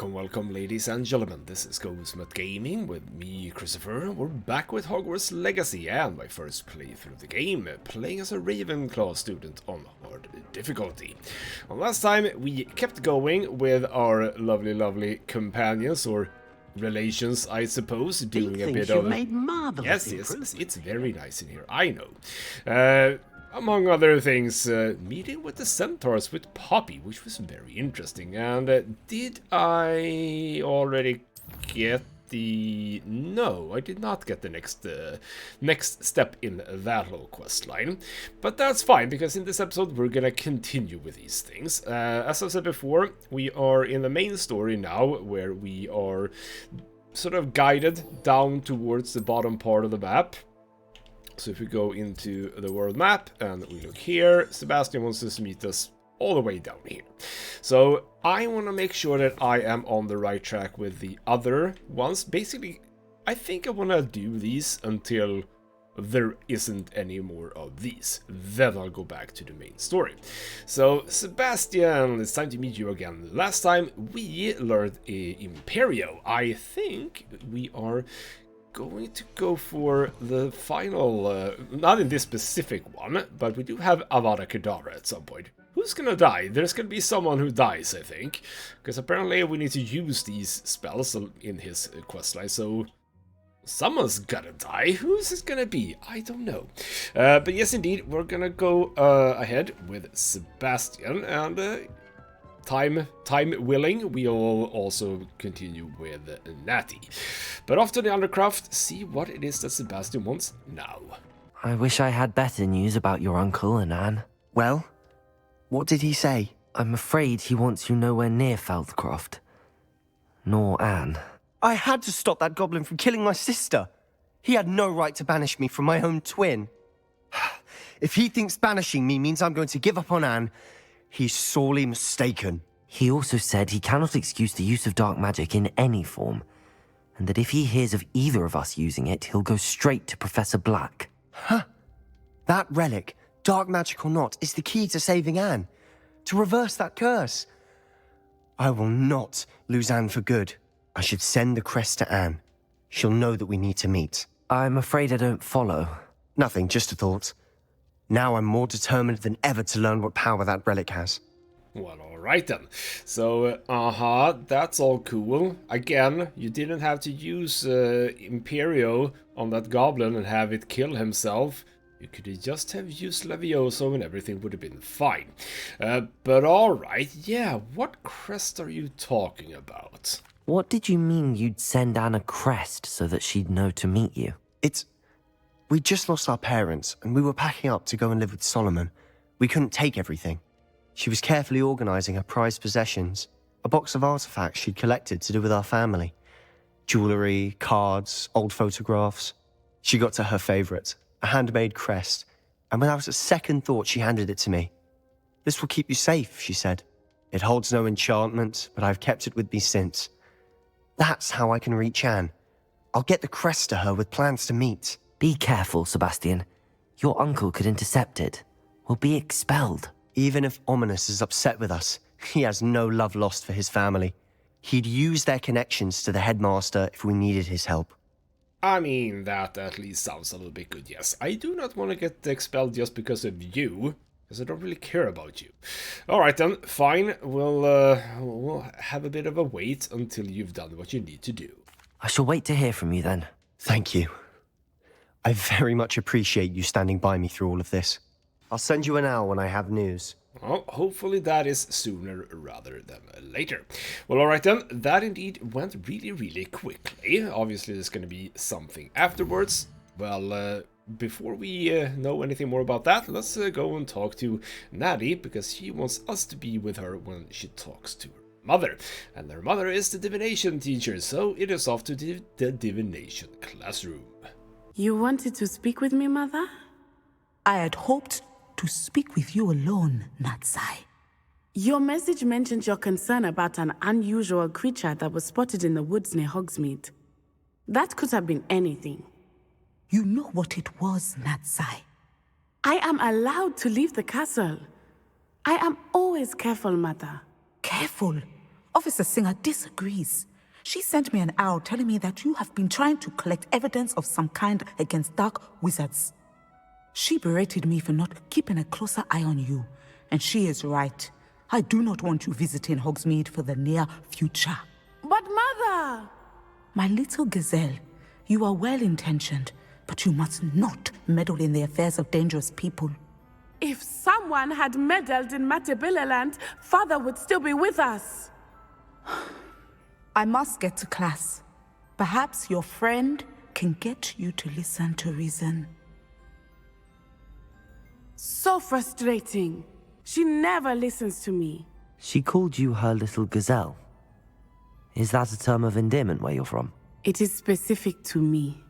Welcome, ladies and gentlemen. This is ghostmutgaming with me, Christopher. We're back with Hogwarts Legacy and my first playthrough of the game, playing as a Ravenclaw student on hard difficulty. Well, last time we kept going with our lovely companions, or relations, I suppose, doing a bit of... made marvelous Yes, it's very nice in here, I know. Among other things, meeting with the centaurs with Poppy, which was very interesting. And did I already get the... No, I did not get the next step in that little quest line. But that's fine, because in this episode we're gonna continue with these things. As I said before, we are in the main story now, where we are sort of guided down towards the bottom part of the map. So if we go into the world map and we look here, Sebastian wants us to meet us all the way down here. So I want to make sure that I am on the right track with the other ones. Basically, I think I want to do these until there isn't any more of these. Then I'll go back to the main story. So Sebastian, it's time to meet you again. Last time we learned Imperio. I think we are going to go for the final, not in this specific one, but we do have Avada Kedavra at some point. Who's gonna die? There's gonna be someone who dies, I think, because apparently we need to use these spells in his questline, so someone's gonna die. Who's it gonna be? I don't know. But yes, indeed, we're gonna go ahead with Sebastian, and time willing, we'll also continue with Natty. But off to the Undercraft, see what it is that Sebastian wants now. I wish I had better news about your uncle and Anne. Well, what did he say? I'm afraid he wants you nowhere near Feldcroft. Nor Anne. I had to stop that goblin from killing my sister. He had no right to banish me from my own twin. If he thinks banishing me means I'm going to give up on Anne, he's sorely mistaken. He also said he cannot excuse the use of dark magic in any form, and that if he hears of either of us using it, he'll go straight to Professor Black. Huh. That relic, dark magic or not, is the key to saving Anne. To reverse that curse. I will not lose Anne for good. I should send the crest to Anne. She'll know that we need to meet. I'm afraid I don't follow. Nothing, just a thought. Now I'm more determined than ever to learn what power that relic has. Well, alright then. So, that's all cool. Again, you didn't have to use Imperio on that goblin and have it kill himself. You could just have used Levioso and everything would have been fine. But alright, yeah, what crest are you talking about? What did you mean you'd send Anne a crest so that she'd know to meet you? We just lost our parents, and we were packing up to go and live with Solomon. We couldn't take everything. She was carefully organizing her prized possessions, a box of artifacts she'd collected to do with our family. Jewelry, cards, old photographs. She got to her favorite, a handmade crest, and without a second thought she handed it to me. This will keep you safe, she said. It holds no enchantment, but I've kept it with me since. That's how I can reach Anne. I'll get the crest to her with plans to meet. Be careful, Sebastian. Your uncle could intercept it. We'll be expelled. Even if Ominous is upset with us, he has no love lost for his family. He'd use their connections to the headmaster if we needed his help. I mean, that at least sounds a little bit good, yes. I do not want to get expelled just because of you, because I don't really care about you. Alright then, fine. We'll have a bit of a wait until you've done what you need to do. I shall wait to hear from you then. Thank you. I very much appreciate you standing by me through all of this. I'll send you an owl when I have news. Well, hopefully that is sooner rather than later. Well, alright then, that indeed went really quickly. Obviously there's going to be something afterwards. Well, before we know anything more about that, let's go and talk to Natty, because she wants us to be with her when she talks to her mother. And her mother is the divination teacher, so it is off to the divination classroom. You wanted to speak with me, Mother? I had hoped to speak with you alone, Natsai. Your message mentioned your concern about an unusual creature that was spotted in the woods near Hogsmeade. That could have been anything. You know what it was, Natsai. I am allowed to leave the castle. I am always careful, Mother. Careful? Officer Singer disagrees. She sent me an owl telling me that you have been trying to collect evidence of some kind against dark wizards. She berated me for not keeping a closer eye on you, and she is right. I do not want you visiting Hogsmeade for the near future. But Mother! My little gazelle, you are well-intentioned, but you must not meddle in the affairs of dangerous people. If someone had meddled in Matabeleland, Father would still be with us. I must get to class. Perhaps your friend can get you to listen to reason. So frustrating. She never listens to me. She called you her little gazelle. Is that a term of endearment where you're from? It is specific to me.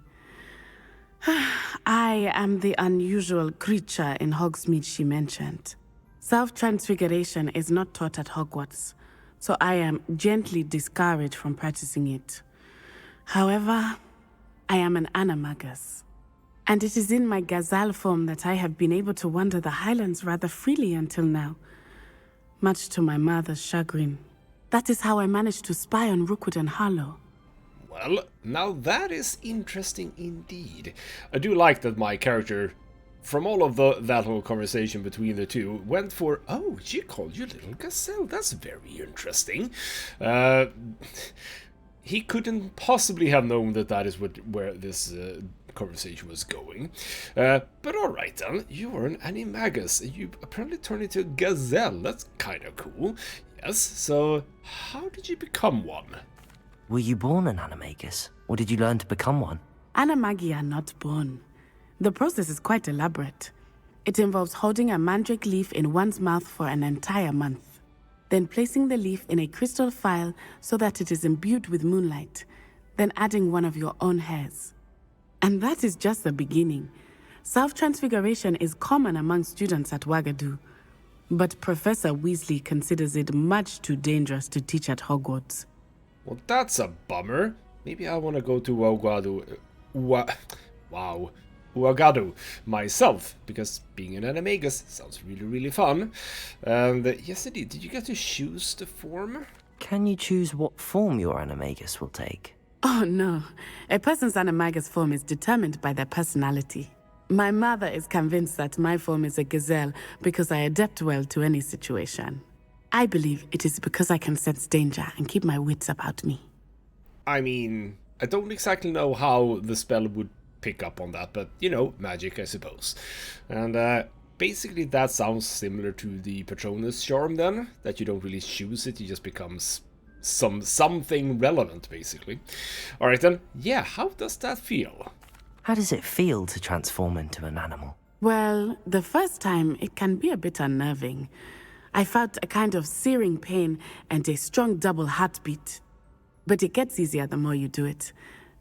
I am the unusual creature in Hogsmeade she mentioned. Self-transfiguration is not taught at Hogwarts, so I am gently discouraged from practicing it. However, I am an animagus, and it is in my gazelle form that I have been able to wander the Highlands rather freely until now, much to my mother's chagrin. That is how I managed to spy on Rookwood and Harlow. Well, now that is interesting indeed. I do like that my character, from all of that whole conversation between the two, went for, oh, she called you Little Gazelle. That's very interesting. He couldn't possibly have known that is where this conversation was going. But alright then, you are an animagus. You apparently turned into a gazelle. That's kind of cool. Yes, so how did you become one? Were you born an animagus, or did you learn to become one? Animagi are not born. The process is quite elaborate. It involves holding a mandrake leaf in one's mouth for an entire month, then placing the leaf in a crystal phial so that it is imbued with moonlight, then adding one of your own hairs. And that is just the beginning. Self-transfiguration is common among students at Wagadu, but Professor Weasley considers it much too dangerous to teach at Hogwarts. Well, that's a bummer. Maybe I want to go to Wagadu myself, because being an animagus sounds really, really fun. And yes, indeed. Did you get to choose the form? Can you choose what form your animagus will take? Oh no, a person's animagus form is determined by their personality. My mother is convinced that my form is a gazelle because I adapt well to any situation. I believe it is because I can sense danger and keep my wits about me. I mean, I don't exactly know how the spell would pick up on that, but, you know, magic, I suppose. And basically that sounds similar to the Patronus charm then, that you don't really choose it, it just becomes something relevant, basically. Alright then, yeah, how does that feel? How does it feel to transform into an animal? Well, the first time it can be a bit unnerving. I felt a kind of searing pain and a strong double heartbeat. But it gets easier the more you do it.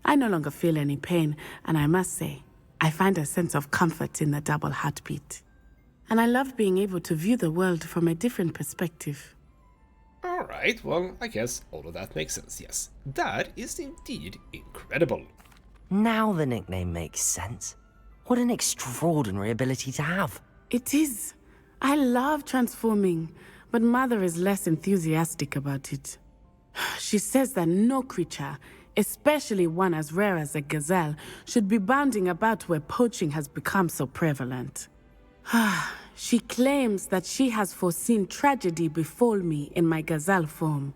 I no longer feel any pain, and I must say, I find a sense of comfort in the double heartbeat. And I love being able to view the world from a different perspective. Alright, well, I guess all of that makes sense, yes. That is indeed incredible. Now the nickname makes sense. What an extraordinary ability to have. It is. I love transforming, but Mother is less enthusiastic about it. She says that no creature, especially one as rare as a gazelle, should be bounding about where poaching has become so prevalent. She claims that she has foreseen tragedy befall me in my gazelle form.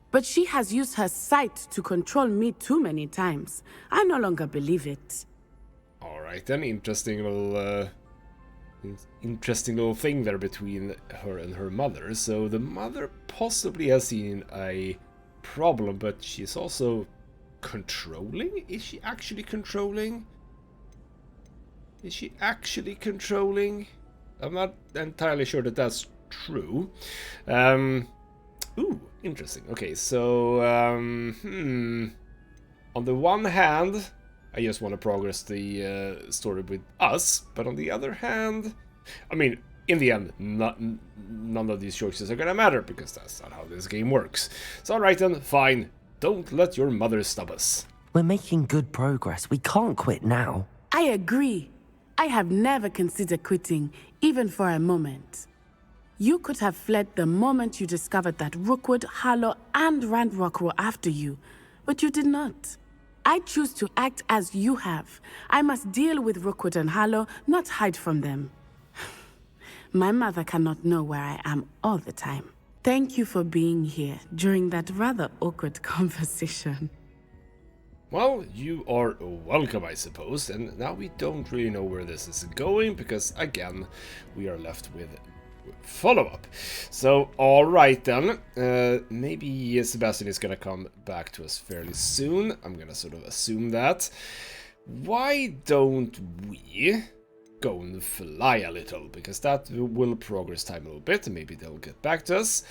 But she has used her sight to control me too many times. I no longer believe it. Alright then, interesting little thing there between her and her mother. So the mother possibly has seen a problem, but she's also controlling? Is she actually controlling? Is she actually controlling? I'm not entirely sure that that's true. Ooh, interesting. Okay, so on the one hand, I just want to progress the story with us, but on the other hand, I mean, in the end, none of these choices are gonna matter, because that's not how this game works. So alright then, fine. Don't let your mother stop us. We're making good progress. We can't quit now. I agree. I have never considered quitting, even for a moment. You could have fled the moment you discovered that Rookwood, Harlow, and Randrock were after you, but you did not. I choose to act as you have. I must deal with Rookwood and Harlow, not hide from them. My mother cannot know where I am all the time. Thank you for being here during that rather awkward conversation. Well, you are welcome, I suppose, and now we don't really know where this is going, because, again, we are left with follow-up. So, alright then, maybe Sebastian is gonna come back to us fairly soon. I'm gonna sort of assume that. Why don't we go and fly a little, because that will progress time a little bit, and maybe they'll get back to us.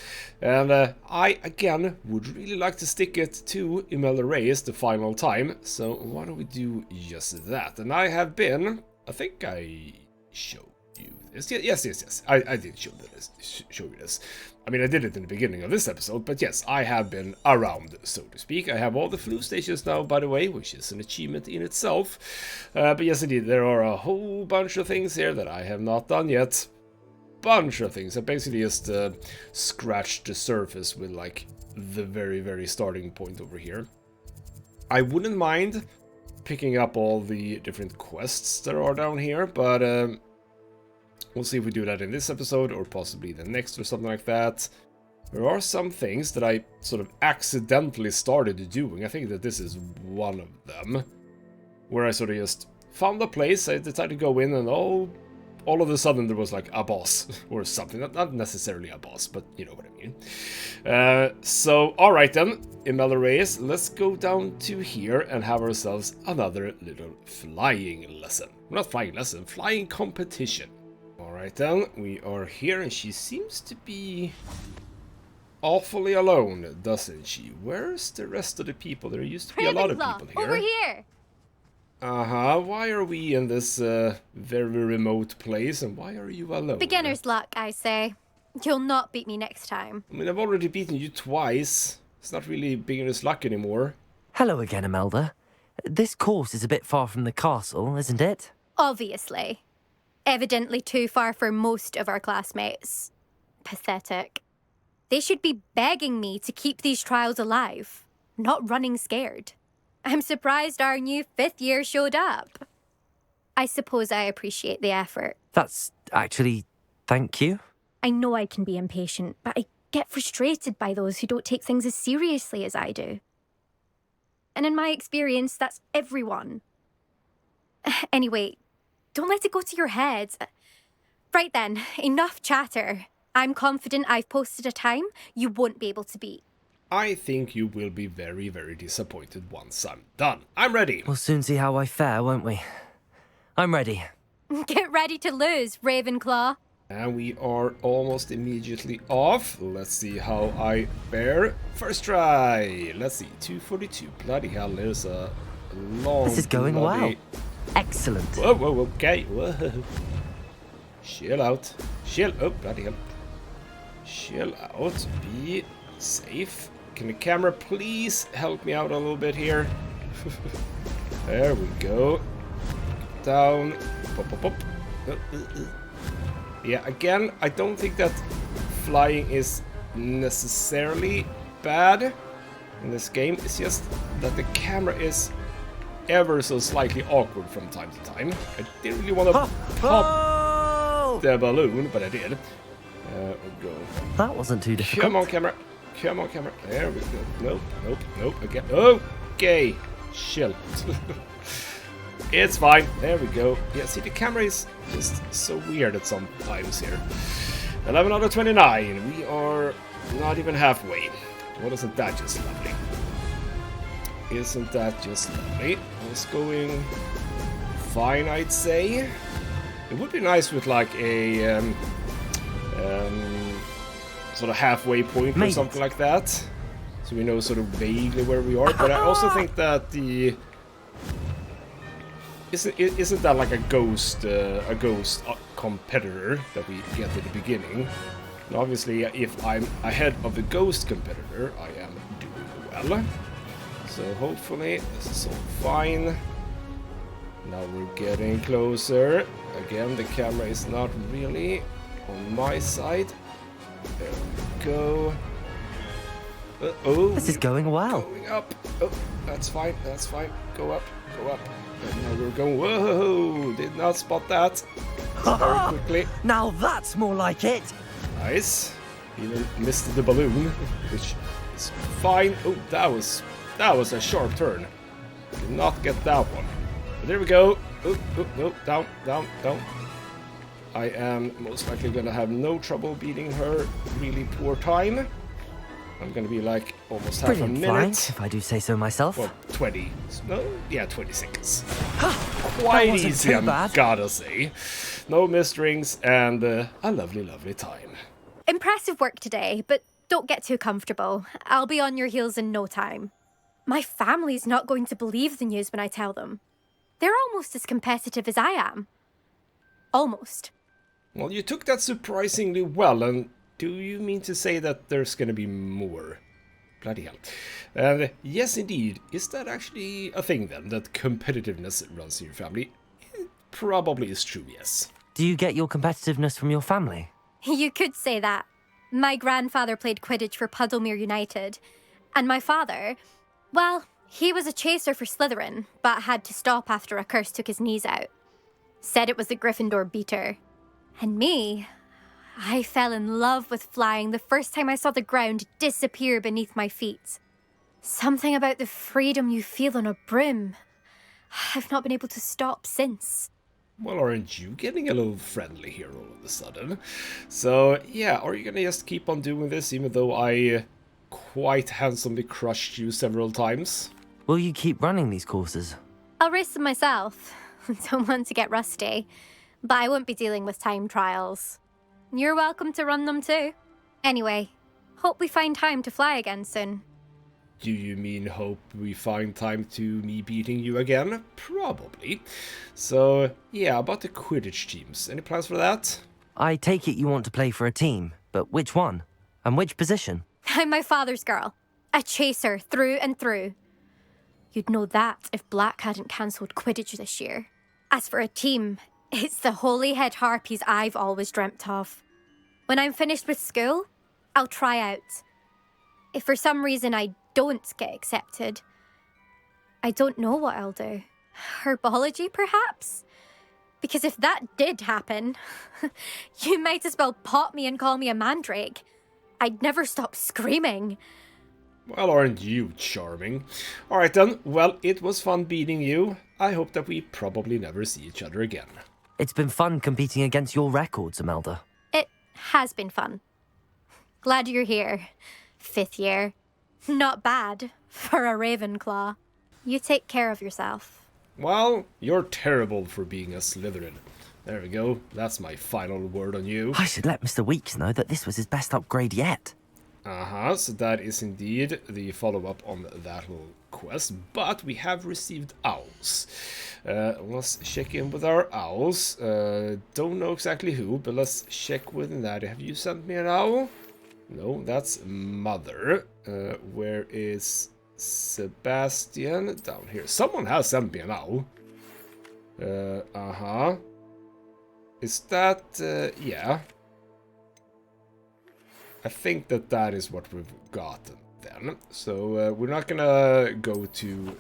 And I, again, would really like to stick it to Imelda Reyes the final time, so why don't we do just that? And I have been, I think I showed you this. Yes. I did show you this. I mean, I did it in the beginning of this episode, but yes, I have been around, so to speak. I have all the flu stations now, by the way, which is an achievement in itself. But yes, indeed, there are a whole bunch of things here that I have not done yet. Bunch of things. I basically just scratched the surface with, like, the very, very starting point over here. I wouldn't mind picking up all the different quests that are down here, but we'll see if we do that in this episode, or possibly the next, or something like that. There are some things that I sort of accidentally started doing. I think that this is one of them, where I sort of just found a place, I decided to go in, and all of a sudden there was like a boss, or something. Not necessarily a boss, but you know what I mean. So, alright then, Imelda Reyes, let's go down to here and have ourselves another little flying lesson. Not flying lesson, flying competition. Alright then, we are here, and she seems to be awfully alone, doesn't she? Where's the rest of the people? There used to be a lot of people here. Over here! Uh-huh, why are we in this very remote place, and why are you alone? Beginner's luck, I say. You'll not beat me next time. I mean, I've already beaten you twice. It's not really beginner's luck anymore. Hello again, Imelda. This course is a bit far from the castle, isn't it? Obviously. Evidently too far for most of our classmates. Pathetic. They should be begging me to keep these trials alive, not running scared. I'm surprised our new 5th year showed up. I suppose I appreciate the effort. That's actually... thank you. I know I can be impatient, but I get frustrated by those who don't take things as seriously as I do. And in my experience, that's everyone. Anyway, don't let it go to your head. Right then, enough chatter. I'm confident I've posted a time you won't be able to beat. I think you will be very, very disappointed once I'm done. I'm ready. We'll soon see how I fare, won't we? I'm ready. Get ready to lose, Ravenclaw. And we are almost immediately off. Let's see how I fare. First try. Let's see, 242. Bloody hell, there's a long... This is going well. Excellent. Whoa, okay. Whoa. Chill out. Oh, bloody hell. Chill out. Be safe. Can the camera please help me out a little bit here? There we go. Down. Pop. Yeah, again, I don't think that flying is necessarily bad in this game. It's just that the camera is ever so slightly awkward from time to time. I didn't really want to pop the balloon, but I did. We'll go. That wasn't too difficult. Come on, camera. There we go. Nope. Again. Okay. Chill. It's fine. There we go. Yeah, see, the camera is just so weird at some times here. 11 out of 29. We are not even halfway. Well, isn't that just lovely? Isn't that just lovely? It's going fine, I'd say. It would be nice with like a sort of halfway point or something like that, so we know sort of vaguely where we are. But I also think that the isn't that like a ghost competitor that we get at the beginning? And obviously, if I'm ahead of the ghost competitor, I am doing well. So hopefully this is all fine. Now we're getting closer. Again, the camera is not really on my side. There we go. Oh, This is going well. going up. Oh, that's fine. That's fine. Go up. Go up. And now we're going. Whoa! Did not spot that. Very quickly. Now that's more like it. Nice. Even missed the balloon, which is fine. Oh, that was a sharp turn. Did not get that one. But there we go. Oh, no, down, down, down. I am most likely gonna have no trouble beating her. Really poor time. I'm gonna be like almost half Brilliant a flying, minute. if I do say so myself. Well, 20. No, yeah, 20 seconds. That Quite wasn't easy, too I'm bad. gotta say. No missed rings and a lovely, lovely time. Impressive work today, but don't get too comfortable. I'll be on your heels in no time. My family's not going to believe the news when I tell them. They're almost as competitive as I am. Almost. Well, you took that surprisingly well, and do you mean to say that there's gonna be more? Bloody hell. And yes, indeed. Is that actually a thing then, that competitiveness runs in your family? It probably is true, yes. Do you get your competitiveness from your family? You could say that. My grandfather played Quidditch for Puddlemere United. And my father, well, he was a chaser for Slytherin, but had to stop after a curse took his knees out. Said it was the Gryffindor beater. And me, I fell in love with flying the first time I saw the ground disappear beneath my feet. Something about the freedom you feel on a broom. I've not been able to stop since. Well, aren't you getting a little friendly here all of a sudden? So, yeah, are you gonna just keep on doing this even though I quite handsomely crushed you several times? Will you keep running these courses? I'll race them myself. Don't want to get rusty. But I won't be dealing with time trials. You're welcome to run them too. Anyway, hope we find time to fly again soon. Do you mean hope we find time to me beating you again? Probably. So, yeah, about the Quidditch teams. Any plans for that? I take it you want to play for a team, but which one? And which position? I'm my father's girl. A chaser through and through. You'd know that if Black hadn't cancelled Quidditch this year. As for a team, it's the Holyhead Harpies I've always dreamt of. When I'm finished with school, I'll try out. If for some reason I don't get accepted, I don't know what I'll do. Herbology, perhaps? Because if that did happen, you might as well pot me and call me a mandrake. I'd never stop screaming. Well, aren't you charming? Alright then, well, it was fun beating you. I hope that we probably never see each other again. It's been fun competing against your records, Imelda. It has been fun. Glad you're here. 5th year. Not bad for a Ravenclaw. You take care of yourself. Well, you're terrible for being a Slytherin. There we go. That's my final word on you. I should let Mr. Weeks know that this was his best upgrade yet. Uh-huh, so that is indeed the follow-up on that little quest. But we have received owls. Let's check in with our owls. Don't know exactly who, but let's check with Natty. Have you sent me an owl? No, that's Mother. Where is Sebastian? Down here. Someone has sent me an owl. Uh-huh. Is that... yeah. I think that is what we've gotten then. So we're not gonna go to...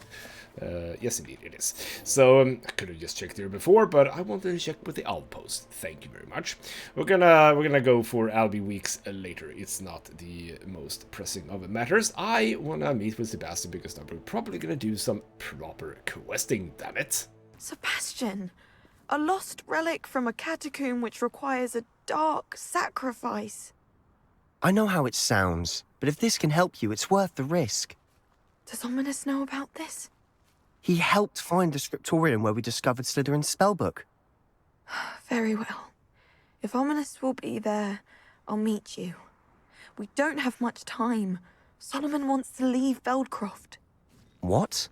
yes, indeed, it is. So I could have just checked here before, but I wanted to check with the owl post. Thank you very much. We're gonna go for Albie Weeks later. It's not the most pressing of matters. I wanna meet with Sebastian because now we're probably gonna do some proper questing. Damn it! Sebastian, a lost relic from a catacomb which requires a dark sacrifice. I know how it sounds, but if this can help you, it's worth the risk. Does Ominous know about this? He helped find the scriptorium where we discovered Slytherin's spellbook. Very well. If Ominous will be there, I'll meet you. We don't have much time. Solomon wants to leave Feldcroft. What?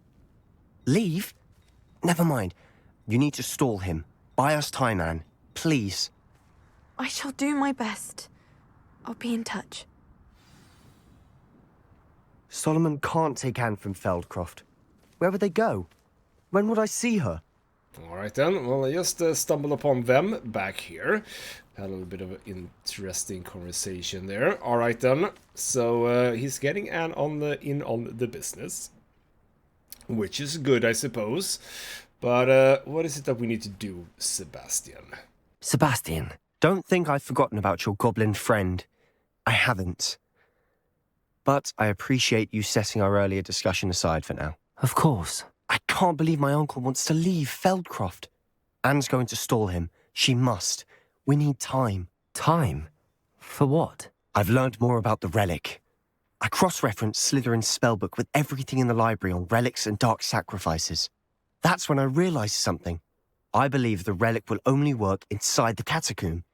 Leave? Never mind. You need to stall him. Buy us time, Anne. Please. I shall do my best. I'll be in touch. Solomon can't take Anne from Feldcroft. Where would they go? When would I see her? Alright then, well, I just stumbled upon them back here. Had a little bit of an interesting conversation there. Alright then, so he's getting in on the business. Which is good, I suppose. But what is it that we need to do, Sebastian? Sebastian. Don't think I've forgotten about your goblin friend. I haven't. But I appreciate you setting our earlier discussion aside for now. Of course. I can't believe my uncle wants to leave Feldcroft. Anne's going to stall him. She must. We need time. Time? For what? I've learned more about the relic. I cross-referenced Slytherin's spellbook with everything in the library on relics and dark sacrifices. That's when I realized something. I believe the relic will only work inside the catacomb.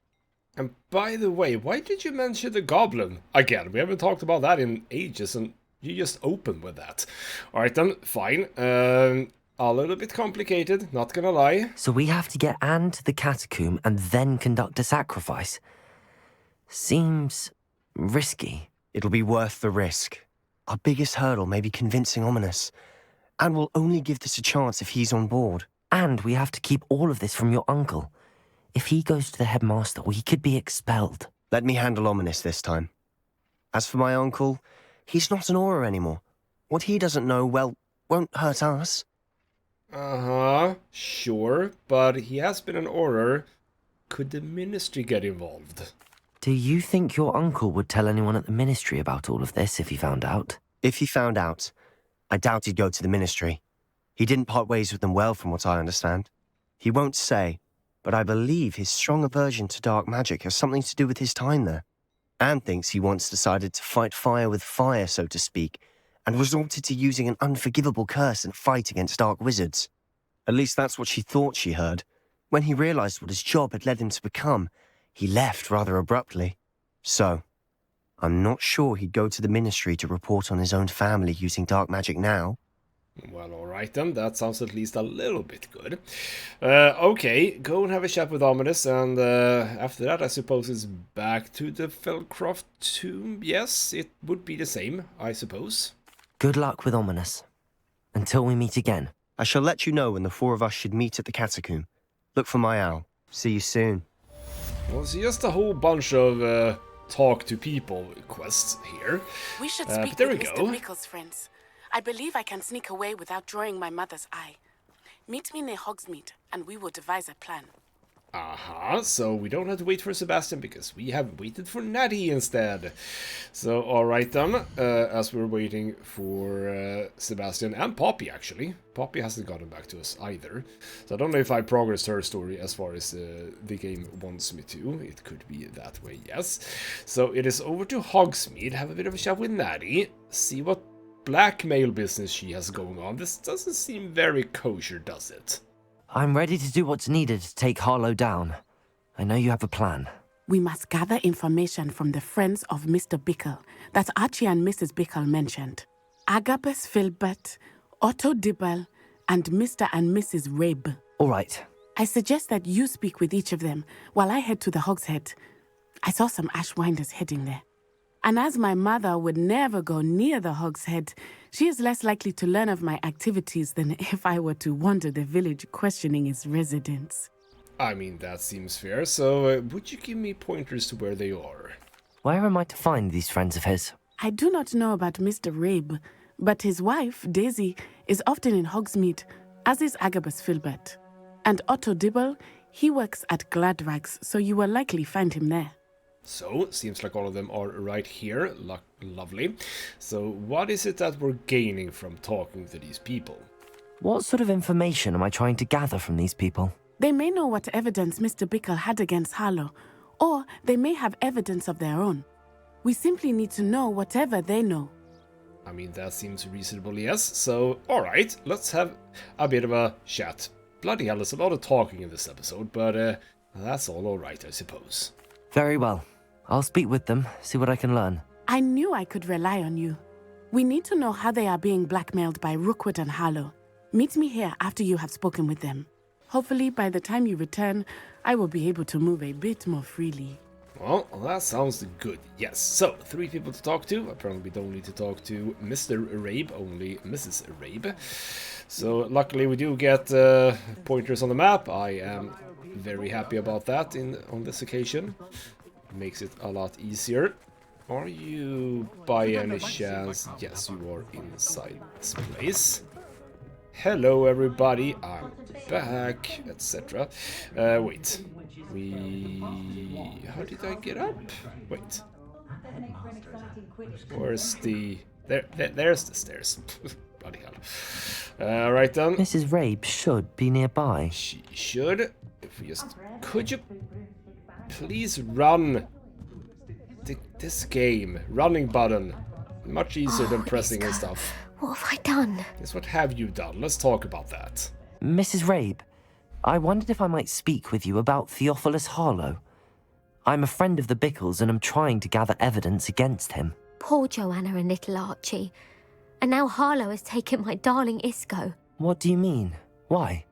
And by the way, why did you mention the goblin? Again, we haven't talked about that in ages, and you just opened with that. Alright then, fine. A little bit complicated, not gonna lie. So we have to get Anne to the catacomb and then conduct a sacrifice. Seems risky. It'll be worth the risk. Our biggest hurdle may be convincing Ominous. And we'll only give this a chance if he's on board. And we have to keep all of this from your uncle. If he goes to the headmaster, we could be expelled. Let me handle Ominous this time. As for my uncle, he's not an Auror anymore. What he doesn't know, well, won't hurt us. Uh-huh, sure, but he has been an Auror. Could the Ministry get involved? Do you think your uncle would tell anyone at the Ministry about all of this if he found out? If he found out, I doubt he'd go to the Ministry. He didn't part ways with them well, from what I understand. He won't say, but I believe his strong aversion to dark magic has something to do with his time there. Anne thinks he once decided to fight fire with fire, so to speak, and resorted to using an unforgivable curse in a fight against dark wizards. At least that's what she thought she heard. When he realized what his job had led him to become, he left rather abruptly. So, I'm not sure he'd go to the Ministry to report on his own family using dark magic now. Well, alright then, that sounds at least a little bit good. Okay, go and have a chat with Ominous, and after that I suppose it's back to the Feldcroft tomb. Yes, it would be the same, I suppose. Good luck with Ominous. Until we meet again. I shall let you know when the four of us should meet at the catacomb. Look for my owl. See you soon. Well, it's just a whole bunch of talk to people quests here. We should but speak there with we Mr. go. Bickle's friends. I believe I can sneak away without drawing my mother's eye. Meet me near Hogsmeade, and we will devise a plan. So we don't have to wait for Sebastian, because we have waited for Natty instead. So, alright then, as we're waiting for Sebastian and Poppy, actually. Poppy hasn't gotten back to us either. So I don't know if I progressed her story as far as the game wants me to. It could be that way, yes. So it is over to Hogsmeade, have a bit of a chat with Natty, see what blackmail business she has going on. This doesn't seem very kosher, does it? I'm ready to do what's needed to take Harlow down. I know you have a plan. We must gather information from the friends of Mr. Bickle that Archie and Mrs. Bickle mentioned. Agabus Filbert, Otto Dibble, and Mr. and Mrs. Rabe. All right. I suggest that you speak with each of them while I head to the Hogshead. I saw some Ashwinders heading there. And as my mother would never go near the Hogshead, she is less likely to learn of my activities than if I were to wander the village questioning its residents. I mean, that seems fair, so would you give me pointers to where they are? Where am I to find these friends of his? I do not know about Mr. Rabe, but his wife, Daisy, is often in Hogsmeade, as is Agabus Filbert. And Otto Dibble, he works at Gladrags, so you will likely find him there. So, seems like all of them are right here. Lovely. So, what is it that we're gaining from talking to these people? What sort of information am I trying to gather from these people? They may know what evidence Mr. Bickle had against Harlow, or they may have evidence of their own. We simply need to know whatever they know. I mean, that seems reasonable, yes. So, alright, let's have a bit of a chat. Bloody hell, there's a lot of talking in this episode, but that's all alright, I suppose. Very well. I'll speak with them, see what I can learn. I knew I could rely on you. We need to know how they are being blackmailed by Rookwood and Harlow. Meet me here after you have spoken with them. Hopefully, by the time you return, I will be able to move a bit more freely. Well, that sounds good. Yes. So, 3 people to talk to. Apparently, we don't need to talk to Mr. Rabe, only Mrs. Rabe. So, luckily, we do get pointers on the map. I am very happy about that on this occasion. Makes it a lot easier. Are you, by any chance... Yes, you are inside this place. Hello, everybody. I'm back, etc. Wait. How did I get up? Wait. Where's the... There's the stairs. Bloody hell. Right then. Mrs. Rabe should be nearby. She should. If we just... Could you please run this game? Running button. Much easier than pressing and stuff. What have I done? Yes, what have you done? Let's talk about that. Mrs. Rabe, I wondered if I might speak with you about Theophilus Harlow. I'm a friend of the Bickles and I'm trying to gather evidence against him. Poor Joanna and little Archie. And now Harlow has taken my darling Isco. What do you mean? Why?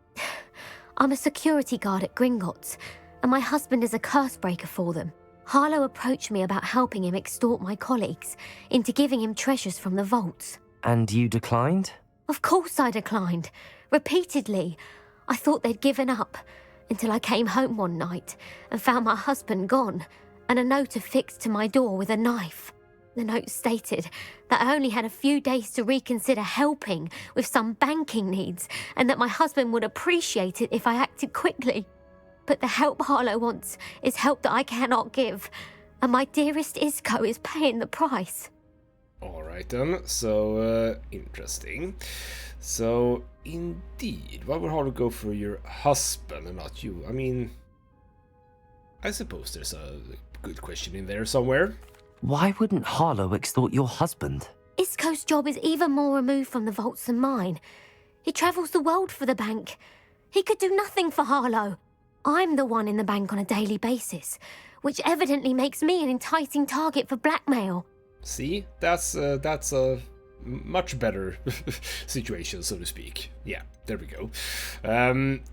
I'm a security guard at Gringotts, and my husband is a curse breaker for them. Harlow approached me about helping him extort my colleagues into giving him treasures from the vaults. And you declined? Of course I declined. Repeatedly. I thought they'd given up, until I came home one night and found my husband gone, and a note affixed to my door with a knife. The note stated that I only had a few days to reconsider helping with some banking needs, and that my husband would appreciate it if I acted quickly. But the help Harlow wants is help that I cannot give, and my dearest Isco is paying the price. Alright then, so, interesting. So, indeed, why would Harlow go for your husband and not you? I mean, I suppose there's a good question in there somewhere. Why wouldn't Harlow extort your husband? Isco's job is even more removed from the vaults than mine. He travels the world for the bank. He could do nothing for Harlow. I'm the one in the bank on a daily basis, which evidently makes me an enticing target for blackmail. See, that's a much better situation, so to speak. Yeah, there we go.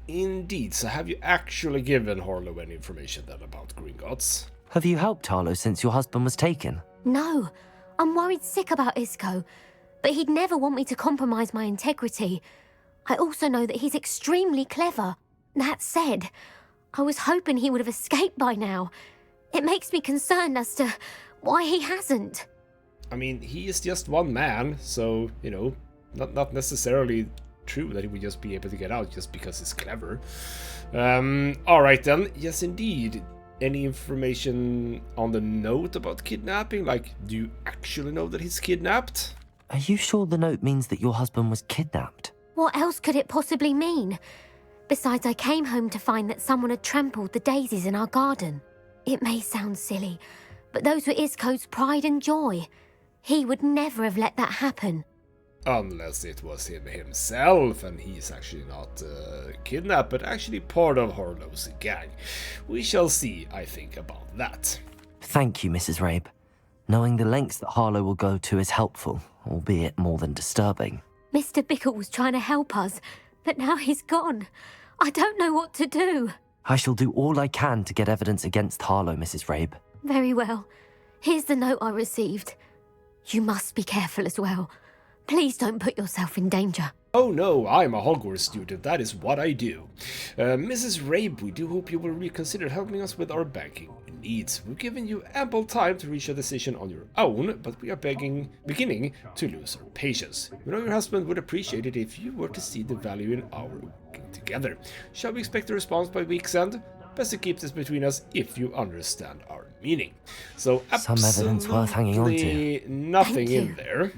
Indeed, so have you actually given Harlow any information then about Gringotts? Have you helped Harlow since your husband was taken? No, I'm worried sick about Isco, but he'd never want me to compromise my integrity. I also know that he's extremely clever. That said, I was hoping he would have escaped by now. It makes me concerned as to why he hasn't. I mean, he is just one man, so, you know, not necessarily true that he would just be able to get out just because he's clever. Alright then, yes indeed. Any information on the note about kidnapping? Like, do you actually know that he's kidnapped? Are you sure the note means that your husband was kidnapped? What else could it possibly mean? Besides, I came home to find that someone had trampled the daisies in our garden. It may sound silly, but those were Isco's pride and joy. He would never have let that happen. Unless it was him himself, and he's actually not kidnapped, but actually part of Harlow's gang. We shall see, I think, about that. Thank you, Mrs. Rabe. Knowing the lengths that Harlow will go to is helpful, albeit more than disturbing. Mr. Bickle was trying to help us, but now he's gone. I don't know what to do. I shall do all I can to get evidence against Harlow, Mrs. Rabe. Very well. Here's the note I received. You must be careful as well. Please don't put yourself in danger. Oh no, I'm a Hogwarts student, that is what I do. Mrs. Rabe, we do hope you will reconsider helping us with our banking needs. We've given you ample time to reach a decision on your own, but we are beginning to lose our patience. We know your husband would appreciate it if you were to see the value in our working together. Shall we expect a response by week's end? Best to keep this between us if you understand our meaning. So, some evidence worth hanging on to. Nothing in there.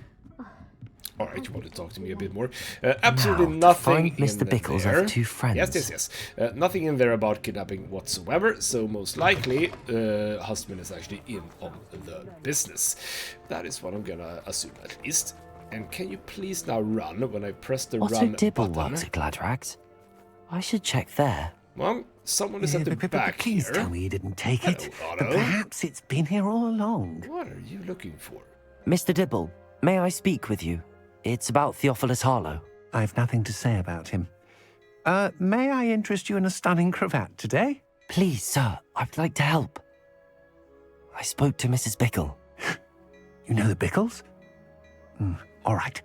Alright, you want to talk to me a bit more? Absolutely now, nothing to find Mr. Bickles there. have 2 friends. Yes. Nothing in there about kidnapping whatsoever, so most likely, husband is actually in on the business. That is what I'm gonna assume at least. And can you please now run when I press the Otto run Dibble button? works at Gladrags. I should check there. Well, someone is at the back Please here. tell me you didn't take it. Hello, But Otto. perhaps it's been here all along. What are you looking for? Mr. Dibble, may I speak with you? It's about Theophilus Harlow. I've nothing to say about him. May I interest you in a stunning cravat today? Please, sir, I'd like to help. I spoke to Mrs. Bickle. You know the Bickles? All right.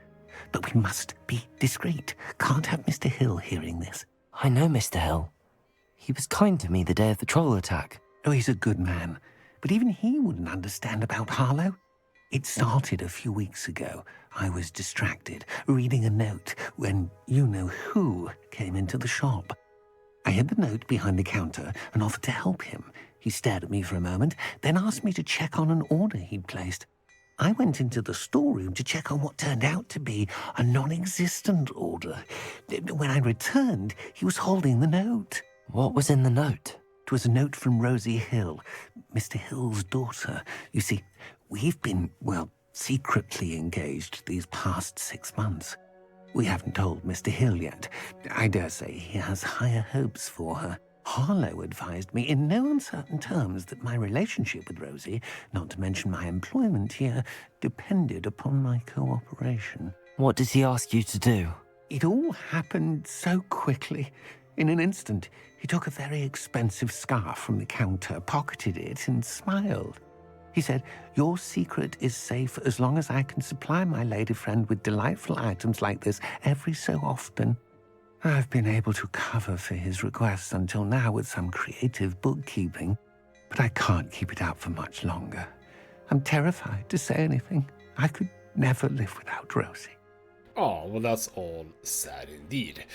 But we must be discreet. Can't have Mr. Hill hearing this. I know Mr. Hill. He was kind to me the day of the troll attack. Oh, he's a good man. But even he wouldn't understand about Harlow. It started a few weeks ago. I was distracted, reading a note, when you-know-who came into the shop. I hid the note behind the counter and offered to help him. He stared at me for a moment, then asked me to check on an order he'd placed. I went into the storeroom to check on what turned out to be a non-existent order. When I returned, he was holding the note. What was in the note? It was a note from Rosie Hill, Mr. Hill's daughter. You see, we've been, secretly engaged these past 6 months. We haven't told Mr. Hill yet. I dare say he has higher hopes for her. Harlow advised me in no uncertain terms that my relationship with Rosie, not to mention my employment here, depended upon my cooperation. What did he ask you to do? It all happened so quickly. In an instant, he took a very expensive scarf from the counter, pocketed it, and smiled. He said, "Your secret is safe as long as I can supply my lady friend with delightful items like this every so often." I've been able to cover for his requests until now with some creative bookkeeping, but I can't keep it up for much longer. I'm terrified to say anything. I could never live without Rosie. Oh, well, that's all sad indeed.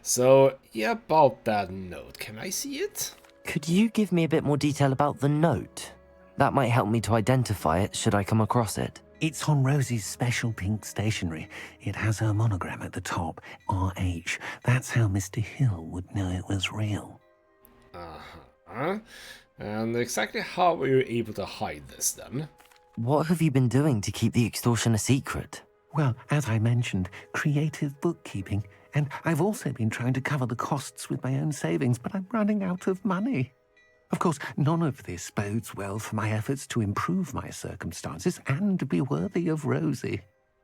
So, yeah, about that note, can I see it? Could you give me a bit more detail about the note? That might help me to identify it should I come across it. It's on Rosie's special pink stationery. It has her monogram at the top, RH. That's how Mr. Hill would know it was real. Uh-huh. And exactly how were you able to hide this, then? What have you been doing to keep the extortion a secret? Well, as I mentioned, creative bookkeeping. And I've also been trying to cover the costs with my own savings, but I'm running out of money. Of course, none of this bodes well for my efforts to improve my circumstances and be worthy of Rosie.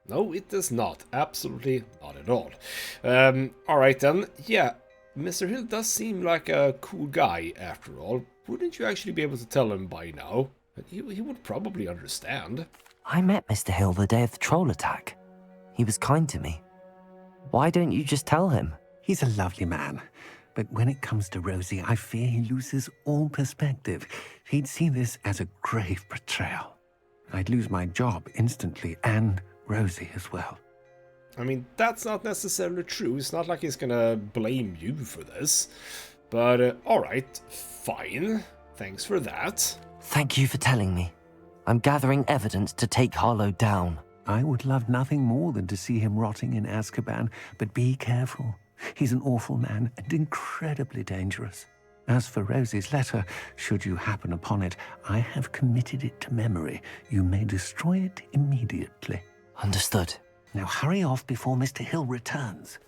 No, it does not. Absolutely not at all. Alright then. Yeah, Mr. Hill does seem like a cool guy after all. Wouldn't you actually be able to tell him by now? He would probably understand. I met Mr. Hill the day of the troll attack. He was kind to me. Why don't you just tell him? He's a lovely man. But when it comes to Rosie, I fear he loses all perspective. He'd see this as a grave betrayal. I'd lose my job instantly, and Rosie as well. I mean, that's not necessarily true. It's not like he's gonna blame you for this. But, alright, fine. Thanks for that. Thank you for telling me. I'm gathering evidence to take Harlow down. I would love nothing more than to see him rotting in Azkaban, but be careful. He's an awful man and incredibly dangerous. As for Rosie's letter, should you happen upon it, I have committed it to memory. You may destroy it immediately. Understood. Now hurry off before Mr. Hill returns.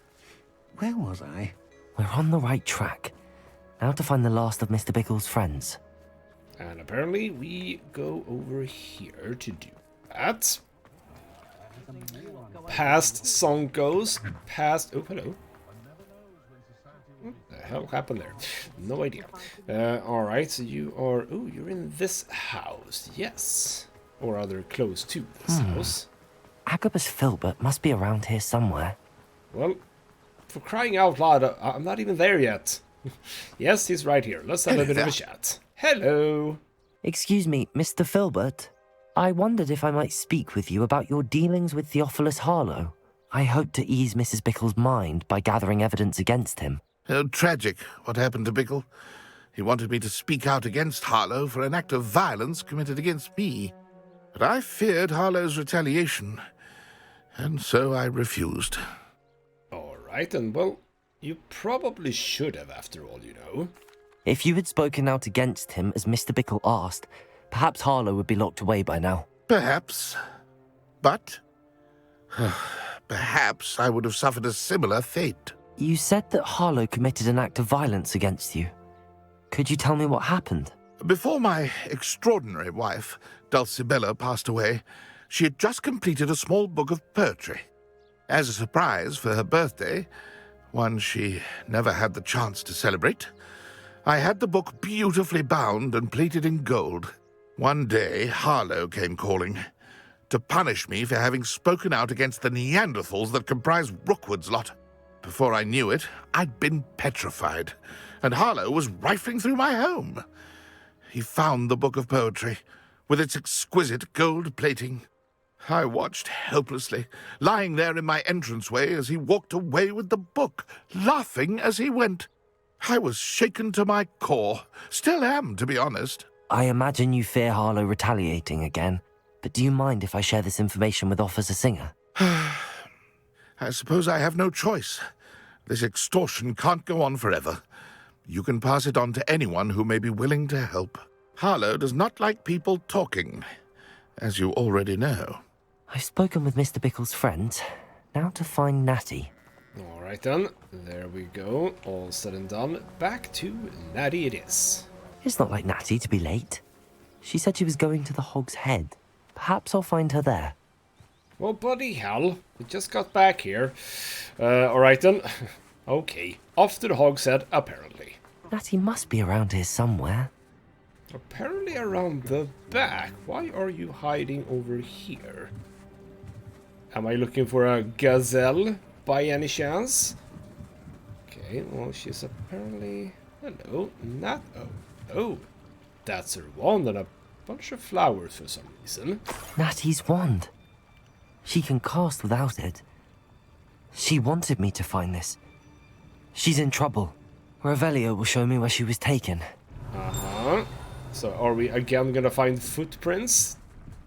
Where was I? We're on the right track. Now to find the last of Mr. Bickle's friends. And apparently we go over here to do that. Past Sonkos, past... Oh, hello. What the hell happened there? No idea. Alright, so you are... Oh, you're in this house. Yes. Or rather, close to this house. Agabus Filbert must be around here somewhere. Well, for crying out loud, I'm not even there yet. Yes, he's right here. Let's have a bit of a chat. Hello. Excuse me, Mr. Filbert. I wondered if I might speak with you about your dealings with Theophilus Harlow. I hope to ease Mrs. Bickle's mind by gathering evidence against him. Oh, tragic, what happened to Bickle. He wanted me to speak out against Harlow for an act of violence committed against me. But I feared Harlow's retaliation, and so I refused. Alright, and well, you probably should have after all, you know. If you had spoken out against him as Mr. Bickle asked, perhaps Harlow would be locked away by now. Perhaps. But perhaps I would have suffered a similar fate. You said that Harlow committed an act of violence against you. Could you tell me what happened? Before my extraordinary wife, Dulcibella, passed away, she had just completed a small book of poetry. As a surprise for her birthday, one she never had the chance to celebrate, I had the book beautifully bound and plated in gold. One day, Harlow came calling to punish me for having spoken out against the Neanderthals that comprise Rookwood's lot. Before I knew it, I'd been petrified, and Harlow was rifling through my home. He found the book of poetry, with its exquisite gold plating. I watched helplessly, lying there in my entranceway as he walked away with the book, laughing as he went. I was shaken to my core. Still am, to be honest. I imagine you fear Harlow retaliating again, but do you mind if I share this information with Officer Singer? I suppose I have no choice. This extortion can't go on forever. You can pass it on to anyone who may be willing to help. Harlow does not like people talking, as you already know. I've spoken with Mr. Bickle's friend. Now to find Natty. Alright then, there we go. All said and done. Back to Natty it is. It's not like Natty to be late. She said she was going to the Hog's Head. Perhaps I'll find her there. Well, bloody hell. We just got back here. Alright then. Okay. Off to the Hog's Head, apparently. Natty must be around here somewhere. Apparently around the back. Why are you hiding over here? Am I looking for a gazelle by any chance? Okay, well, she's apparently... Hello, Nat... Oh, that's her wand and a bunch of flowers for some reason. Natty's wand. She can cast without it. She wanted me to find this. She's in trouble. Revelio will show me where she was taken. Uh-huh. So are we again gonna find footprints?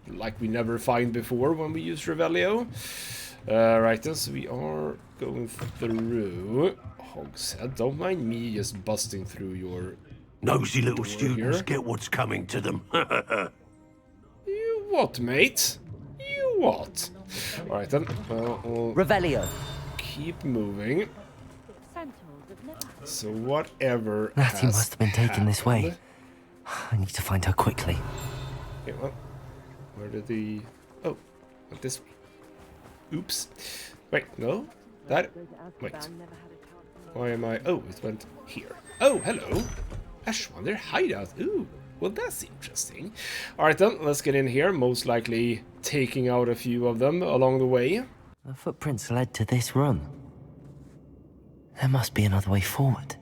Like we never find before when we use Revelio? Right then, so we are going through Hog's Head. Don't mind me just busting through your... Nosy little students here. get what's coming to them. You what, mate? You what? Alright then, we'll Revelio. keep moving. So whatever Natty has must have been taken this way. happened- I need to find her quickly. Okay, well, where did the... Oh, went this way. Oops. Wait, no? That... Wait. Why am I... Oh, it went here. Oh, hello. Ashwander hideout. Ooh, well, that's interesting. Alright then, let's get in here. Most likely taking out a few of them along the way. The footprints led to this room. There must be another way forward.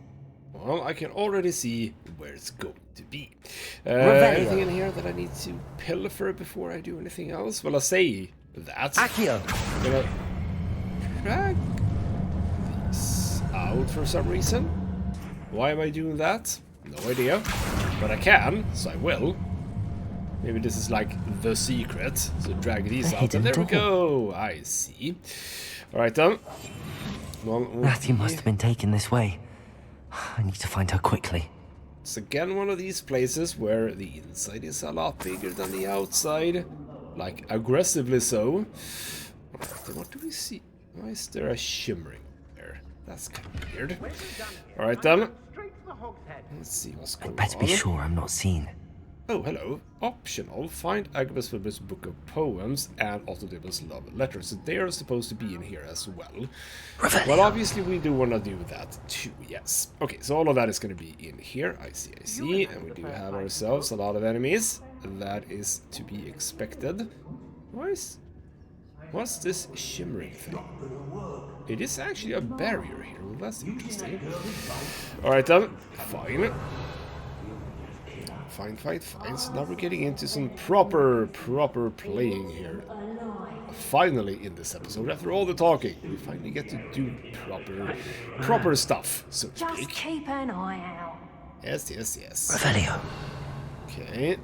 Well, I can already see where it's going to be. Revelio. Anything in here that I need to pilfer before I do anything else? Well, I'll say that. Accio. I'm gonna drag these out for some reason. Why am I doing that? No idea. But I can, so I will. Maybe this is like the secret. So drag these out. And there we go. I see. Alright then. Well, Natty must have been taken this way. I need to find her quickly. It's again one of these places where the inside is a lot bigger than the outside. Like, aggressively so. Alright, then what do we see? Why is there a shimmering there? That's kind of weird. Alright then. Let's see what's going on. Better be sure I'm not seen. Oh, hello. Optional. Find Agnes Wilbur's book of poems and Otto Dibbles' love letters. So they are supposed to be in here as well. Well, obviously we do want to do that too, yes. Okay, so all of that is going to be in here. I see. And we do have ourselves a lot of enemies. That is to be expected. What's this shimmering thing? It is actually a barrier here. Well, that's interesting. Alright then. Fine. Fine. So now we're getting into some proper playing here. Finally in this episode, after all the talking, we finally get to do proper stuff, so to speak. Just keep an eye out. Yes. Revelio. Okay.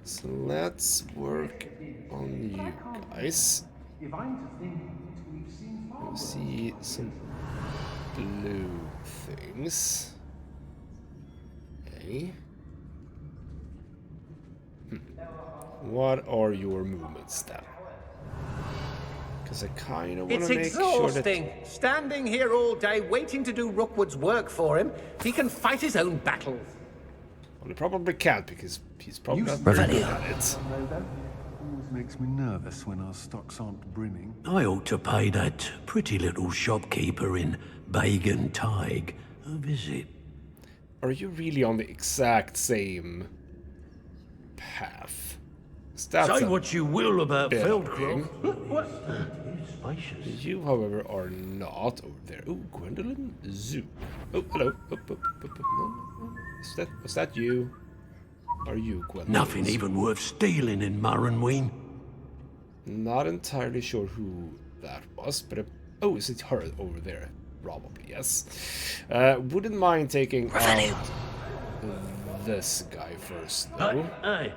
So let's work on you guys. We'll see some blue things. Okay. What are your movements then? Because I kind of want to make sure that... It's exhausting. Standing here all day waiting to do Rookwood's work for him. He can fight his own battles. Well, he probably can't because he's probably not very good at it. Always makes me nervous when our stocks aren't brimming. I ought to pay that pretty little shopkeeper in Bagan Tig a visit. Are you really on the exact same path. That's Say a what you will about bit Feldcroft. You, however, are not over there. Oh, Gwendolyn Zoo. Oh, hello. No. Was that you? Are you Gwendolyn? Nothing even worth stealing in Marrenween. Not entirely sure who that was, but oh, is it her over there? Probably, yes. Wouldn't mind taking out this guy first, though. Hey.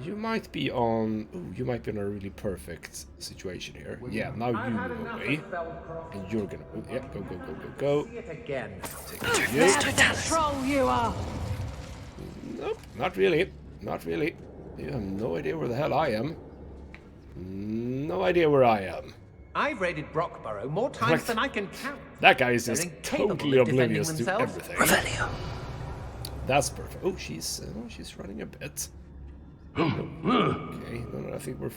You might be on. Ooh, you might be in a really perfect situation here. Yeah, now you move away, and you're gonna. Oh, yeah, go. See it again. Take you. Troll you are. Nope, not really. Not really. You have no idea where the hell I am. No idea where I am. I've raided Brockborough more times than I can count. That guy is They're just incapable totally of defending oblivious to themselves. everything. Revelio. That's perfect. Oh, she's running a bit. Okay, no, I think we're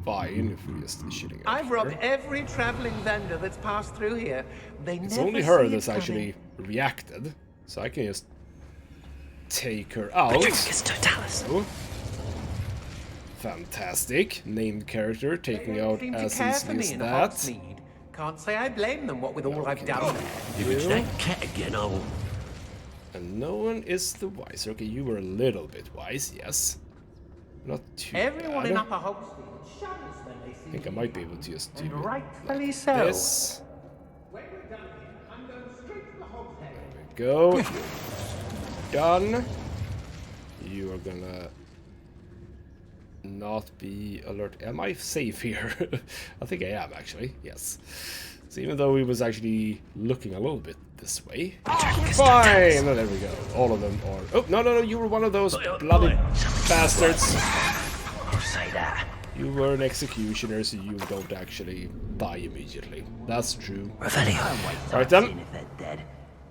fine if we're just shitting out I've here. robbed every traveling vendor that's passed through here. They It's never only her see that's it actually reacted, so I can just take her out. Totalis. Oh. Fantastic. Named character taking out seem to as care for easily me as in that. Hogsmeade. Can't say I blame them, what with all I've done. If it's that cat again, I'll... And no one is the wiser. Okay, you were a little bit wise, yes. Not too Everyone bad. in Upper Hogsmeade shudders when they see I think I might be able to just do and rightfully like so. this. When we're done here, I'm going straight to the Hog's Head. Go. Done. You are gonna not be alert. Am I safe here? I think I am actually. Yes. So even though he was actually looking a little bit this way. Fine. Oh, there we go. All of them are. Oh no! You were one of those bloody bastards. Say that. You were an executioner, so you don't actually die immediately. That's true. Revelio. Alright then. If they're dead.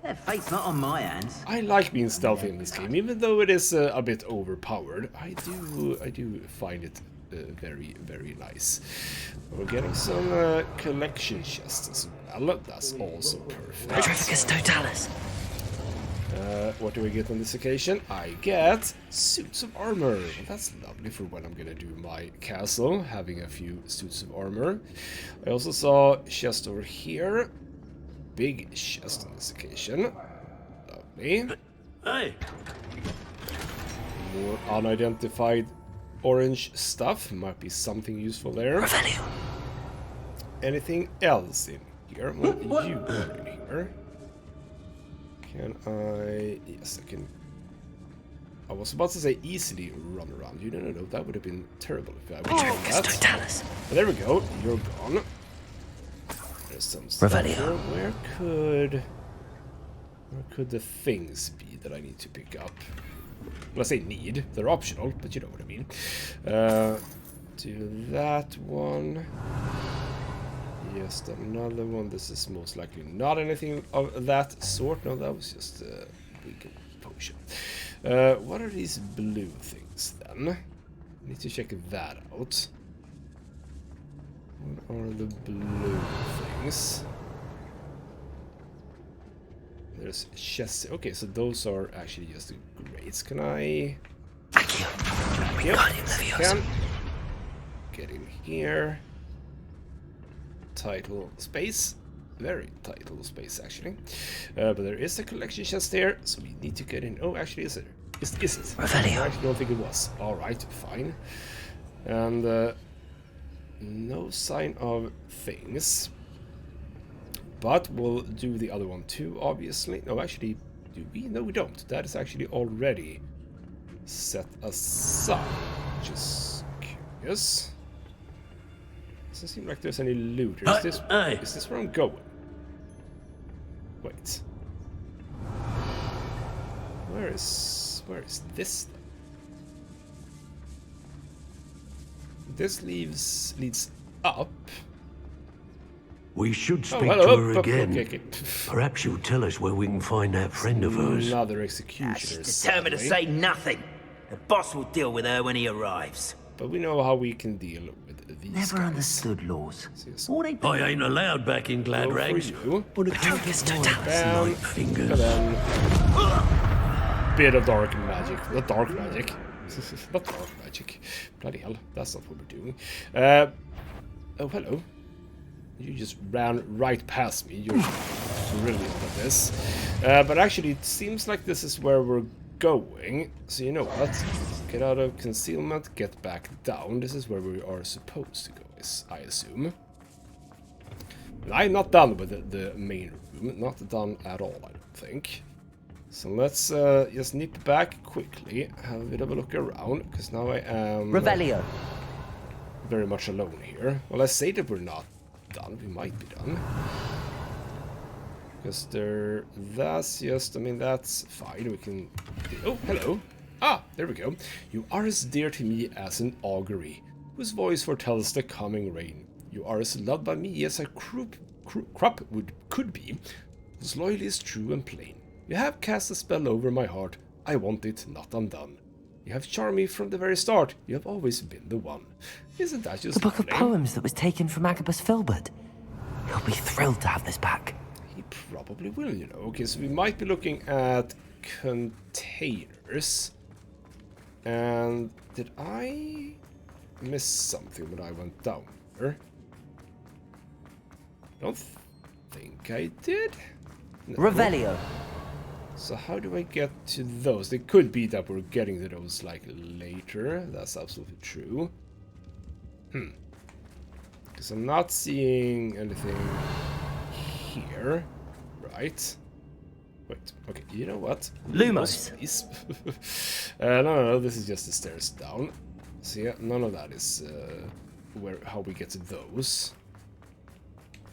Their fate's not on my hands. I like being stealthy in this game, even though it is a bit overpowered. I do find it very, very nice. We're getting some collection chests as well. That's also perfect. Totalis. What do we get on this occasion? I get suits of armor. Well, that's lovely for when I'm gonna do my castle, having a few suits of armor. I also saw a chest over here. Big chest on this occasion. Lovely. Hey. More unidentified orange stuff. Might be something useful there. Revelio. Anything else in here? Well, you are in here. Can I... Yes, I can... I was about to say easily run around you. No. That would have been terrible if I would have done that. But there we go. You're gone. There's some stuff here. Where could the things be that I need to pick up? Well, I say need. They're optional, but you know what I mean. Do that one. Just another one. This is most likely not anything of that sort. No, that was just a weaken potion. What are these blue things then? Need to check that out. What are the blue things? There's chests. Okay, so those are actually just the grades. Can I? Thank you. Can get in here. Title space. Very title space actually. But there is a collection chest there, so we need to get in. Oh, actually, is it? Is it? I actually don't think it was. Alright, fine. And no sign of things. But we'll do the other one too, obviously. No, actually, do we? No, we don't. That is actually already set aside, which is curious. Doesn't seem like there's any loot. Is this where I'm going? Wait. Where is this then? This leads up. We should speak hello. to her again. Okay. Perhaps she'll tell us where we can find that friend of hers. Another executioner. She's determined to say nothing. The boss will deal with her when he arrives. But we know how we can deal with these Never guys. understood laws. I ain't allowed back in glad Go for rags. you. But a couple of Bam. light fingers. And then bit of dark magic. Not dark magic. Not dark magic. Bloody hell, that's not what we're doing. Oh, hello. You just ran right past me. You're brilliant at this. But actually, it seems like this is where we're going. So you know what? Get out of concealment, get back down. This is where we are supposed to go, I assume. But I'm not done with the main room. Not done at all, I don't think. So let's just nip back quickly, have a bit of a look around, because now I am Revelio. Very much alone here. Well, I say that we're not done. We might be done. Because that's just, I mean, that's fine. We can... Oh, hello. Ah, there we go. You are as dear to me as an augury, whose voice foretells the coming rain. You are as loved by me as a crop could be, whose loyalty is true and plain. You have cast a spell over my heart. I want it not undone. You have charmed me from the very start. You have always been the one. Isn't that just the book lovely? of poems that was taken from Agabus Filbert? He'll be thrilled to have this back. He probably will, you know. Okay, so we might be looking at containers. And did I miss something when I went down there? I don't think I did. No. Revelio. So how do I get to those? It could be that we're getting to those like later. That's absolutely true. Because I'm not seeing anything here. Right. Wait. Okay, you know what? Lumos. No. This is just the stairs down. So yeah, none of that is how we get to those.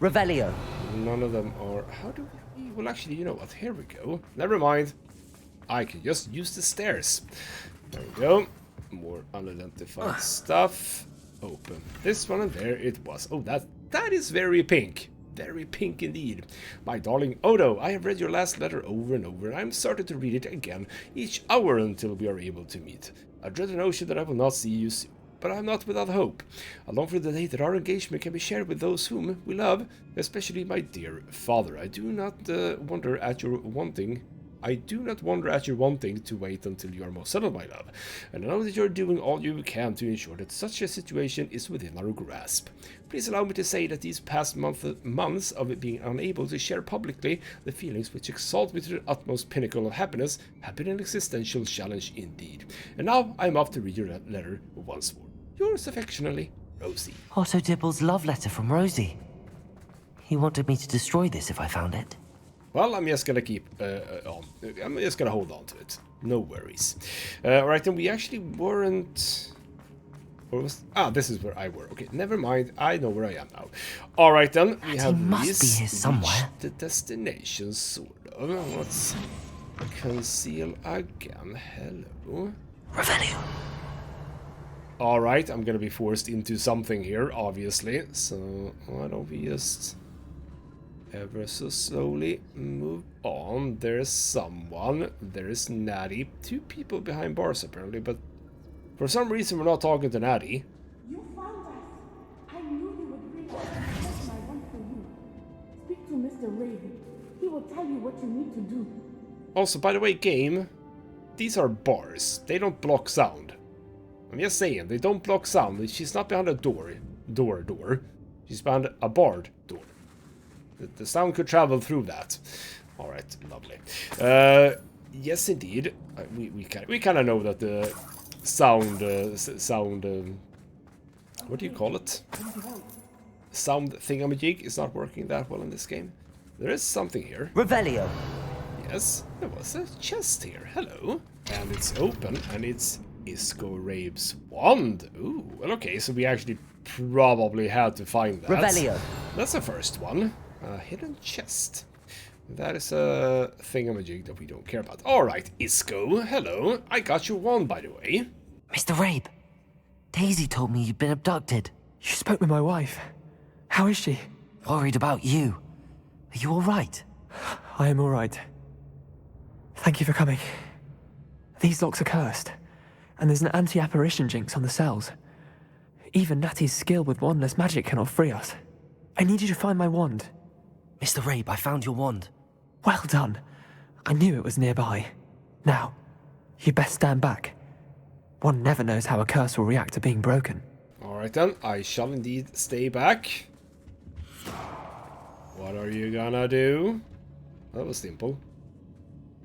Revelio. None of them are... How do we... Well, actually, you know what? Here we go. Never mind. I can just use the stairs. There we go. More unidentified stuff. Open this one, and there it was. Oh, that is very pink. Very pink indeed. My darling Odo, I have read your last letter over and over, and I'm starting to read it again each hour until we are able to meet. I dread the notion that I will not see you soon. But I'm not without hope. I long for the day that our engagement can be shared with those whom we love, especially my dear father. I do not wonder at your wanting to wait until you are most settled, my love. And I know that you're doing all you can to ensure that such a situation is within our grasp. Please allow me to say that these past months of being unable to share publicly the feelings which exalt me to the utmost pinnacle of happiness have been an existential challenge indeed. And now I'm off to read your letter once more. Yours affectionately, Rosie. Otto Dibble's love letter from Rosie. He wanted me to destroy this if I found it. Well, I'm just gonna keep on. I'm just gonna hold on to it. No worries. Alright, then we actually weren't... Or was... Ah, this is where I were. Okay, never mind. I know where I am now. Alright then, we have must be here somewhere. The destination, sort of. Let's conceal again. Hello. Revelio. Alright, I'm gonna be forced into something here, obviously. So, why don't we just ever so slowly move on. There's someone. There's Natty. 2 people behind bars, apparently, but for some reason we're not talking to Natty. You found us. I knew you would bring us. That's my want for you. Speak to Mr. Raven. He will tell you what you need to do. Also, by the way, game, these are bars. They don't block sound. I'm just saying, they don't block sound. She's not behind a door. She's behind a barred door. The sound could travel through that. Alright, lovely. Yes, indeed. We kind of know that the sound... what do you call it? Sound thingamajig is not working that well in this game. There is something here. Revelio. Yes, there was a chest here. Hello. And it's open, and it's Rave's wand. Ooh, well, okay, so we actually probably had to find that. Revelio. That's the first one. Hidden chest. That is a thingamajig that we don't care about. Alright, Isco, hello. I got your wand, by the way. Mr. Rabe, Daisy told me you'd been abducted. You spoke with my wife. How is she? Worried about you. Are you alright? I am alright. Thank you for coming. These locks are cursed, and there's an anti-apparition jinx on the cells. Even Natty's skill with wandless magic cannot free us. I need you to find my wand. Mr. Rabe, I found your wand. Well done. I knew it was nearby. Now, You best stand back. One never knows how a curse will react to being broken. Alright then, I shall indeed stay back. What are you gonna do? That was simple.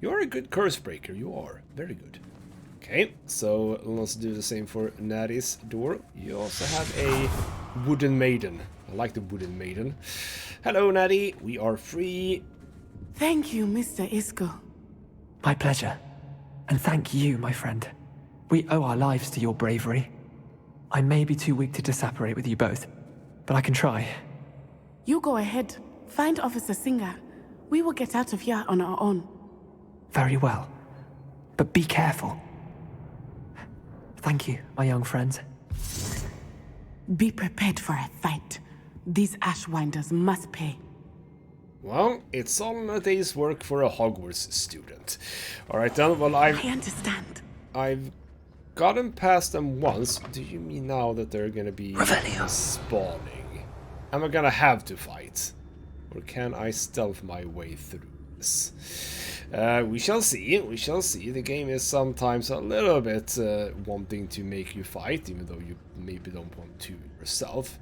You're a good curse breaker, you are. Very good. Okay, so let's do the same for Natty's door. You also have a wooden maiden. I like the wooden maiden. Hello, Natty. We are free. Thank you, Mr. Isco. My pleasure. And thank you, my friend. We owe our lives to your bravery. I may be too weak to disapparate with you both, but I can try. You go ahead. Find Officer Singer. We will get out of here on our own. Very well. But be careful. Thank you, my young friends. Be prepared for a fight. These Ashwinders must pay. Well, it's all in a day's work for a Hogwarts student. Alright then, well I understand. I've gotten past them once. Do you mean now that they're gonna be spawning? Am I gonna have to fight? Or can I stealth my way through this? We shall see, we shall see. The game is sometimes a little bit wanting to make you fight, even though you maybe don't want to yourself.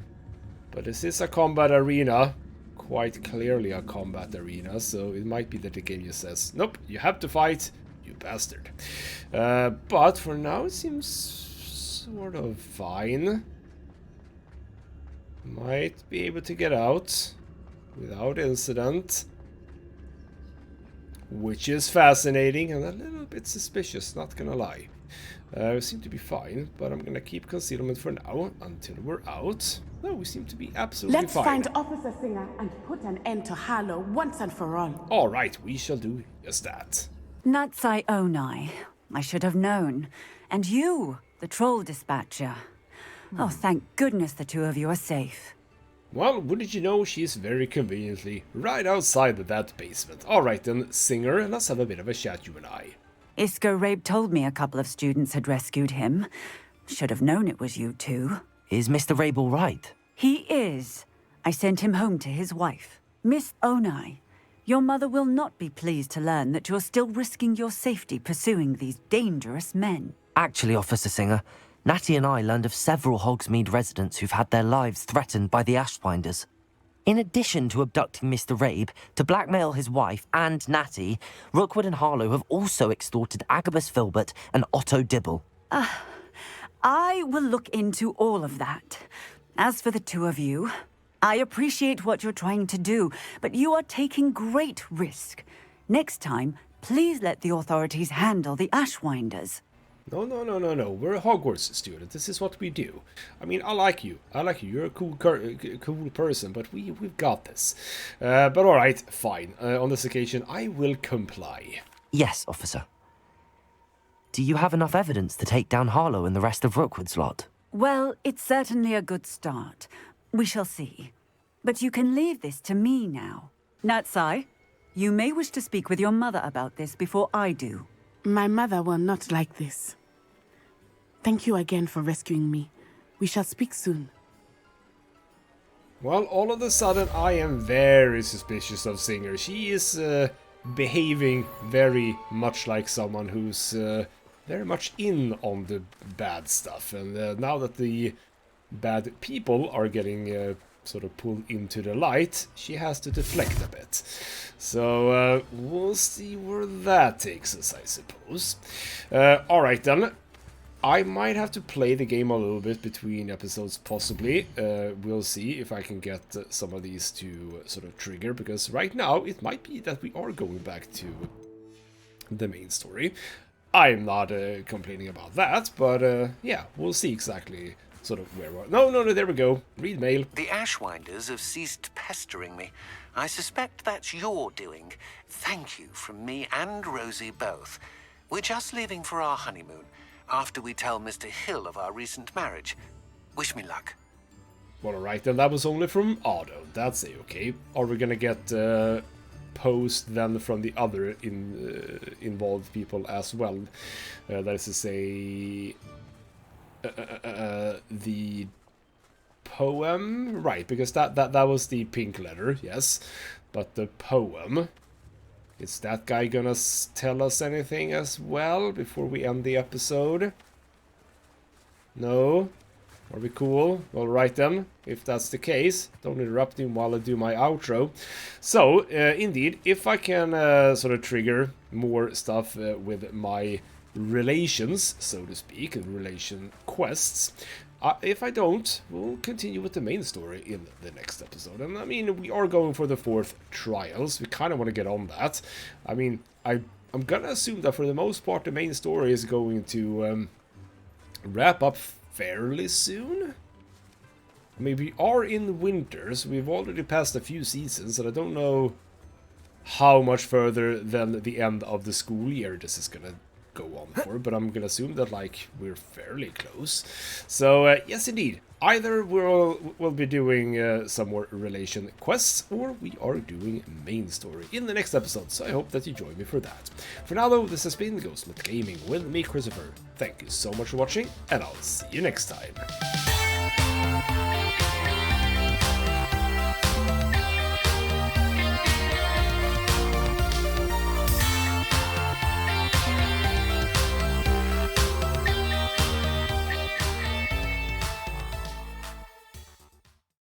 But this is a combat arena, quite clearly a combat arena, so it might be that the game just says, nope, you have to fight, you bastard. But for now it seems sort of fine. Might be able to get out without incident. Which is fascinating and a little bit suspicious, not gonna lie. We seem to be fine, but I'm gonna keep concealment for now until we're out. No, we seem to be absolutely Let's fine. find Officer Singer and put an end to Harlow once and for all. Alright, we shall do just that. S01E34. I should have known. And you, the troll dispatcher. Oh, thank goodness the two of you are safe. Well, wouldn't you know, she's very conveniently right outside of that basement. Alright then, Singer, let's have a bit of a chat, you and I. Isco Rabe told me a couple of students had rescued him. Should have known it was you two. Is Mr. Rabe all right? He is. I sent him home to his wife. Miss Onai, your mother will not be pleased to learn that you're still risking your safety pursuing these dangerous men. Actually, Officer Singer, Natty and I learned of several Hogsmeade residents who've had their lives threatened by the Ashwinders. In addition to abducting Mr. Rabe to blackmail his wife and Natty, Rookwood and Harlow have also extorted Agabus Filbert and Otto Dibble. I will look into all of that. As for the two of you, I appreciate what you're trying to do, but you are taking great risk. Next time, please let the authorities handle the Ashwinders. No. We're a Hogwarts student. This is what we do. I mean, I like you. You're a cool person, but we've got this. But alright, fine. On this occasion, I will comply. Yes, officer. Do you have enough evidence to take down Harlow and the rest of Rookwood's lot? Well, it's certainly a good start. We shall see. But you can leave this to me now. Natsai, you may wish to speak with your mother about this before I do. My mother will not like this. Thank you again for rescuing me. We shall speak soon. Well, all of a sudden, I am very suspicious of Singer. She is behaving very much like someone who's very much in on the bad stuff. And now that the bad people are getting sort of pulled into the light, she has to deflect a bit. So we'll see where that takes us, I suppose. Alright then. I might have to play the game a little bit between episodes, possibly. We'll see if I can get some of these to sort of trigger, because right now it might be that we are going back to the main story. I'm not complaining about that, but yeah, we'll see exactly sort of where we're... No, there we go. Read mail. The Ashwinders have ceased pestering me. I suspect that's your doing. Thank you from me and Rosie both. We're just leaving for our honeymoon, after we tell Mr. Hill of our recent marriage. Wish me luck. Well, alright, then that was only from Otto. That's a-okay. Are we gonna get post then from the other involved people as well? That is to say... the poem, right, because that was the pink letter, yes, but the poem Is that guy gonna tell us anything as well before we end the episode? No? Are we cool? All right then. If that's the case, don't interrupt him while I do my outro. So, indeed, if I can sort of trigger more stuff with my relations, so to speak, relation quests. If I don't, we'll continue with the main story in the next episode. And I mean, we are going for the 4th trials. We kind of want to get on that. I mean, I'm gonna assume that for the most part, the main story is going to wrap up fairly soon. I mean, we are in winter, so we've already passed a few seasons, and I don't know how much further than the end of the school year this is gonna go on for, but I'm gonna assume that, like, we're fairly close. So, yes, indeed. Either we'll be doing some more relation quests, or we are doing main story in the next episode, so I hope that you join me for that. For now, though, this has been ghostmutgaming with me, Christopher. Thank you so much for watching, and I'll see you next time.